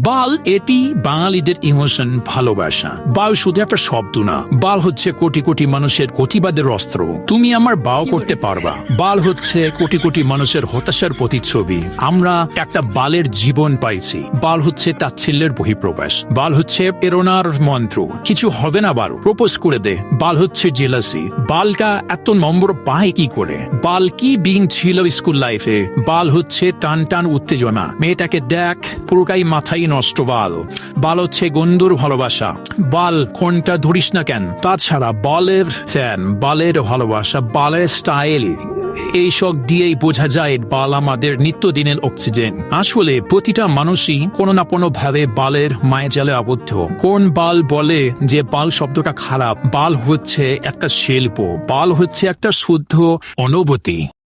বাল এটি বাঙালিদের ইমোশন, ভালোবাসা। বাল শুধু একটা শব্দ না, বাল হচ্ছে কোটি কোটি মানুষের প্রতিবাদের অস্ত্র। তুমি আমার বাও করতে পারবা। বাল হচ্ছে কোটি কোটি মানুষের হতাশার প্রতিচ্ছবি। আমরা একটা বালের জীবন পাইছি। বাল হচ্ছে তাচ্ছিল্যের বহিঃপ্রকাশ। বাল হচ্ছে প্রেরণার মন্ত্র, কিছু হবে না বাল, প্রপোজ করে দে। বাল হচ্ছে জেলাসি। বালকা এত নম্বর পায় কি করে? বাল কি বিং ছিল স্কুল লাইফে? বাল হচ্ছে টান টান উত্তেজনা, মেয়েটাকে দেখ পুরোটাই মাথায় নষ্ট। বাল বাল হচ্ছে গন্ধুর ভালোবাসা। বাল কোনটা ধরিস না কেন? তাছাড়া বালের ফ্যান, বালের ভালোবাসা, বালের স্টাইল, এইসব দিয়েই বোঝা যায় বাল আমাদের নিত্যদিনের অক্সিজেন। আসলে প্রতিটা মানুষই কোনো না কোনো ভাবে বালের মায়াজালে আবদ্ধ। কোন বাল বলে যে বাল শব্দটা খারাপ? বাল হচ্ছে একটা শিল্প, বাল হচ্ছে একটা শুদ্ধ অনুভূতি।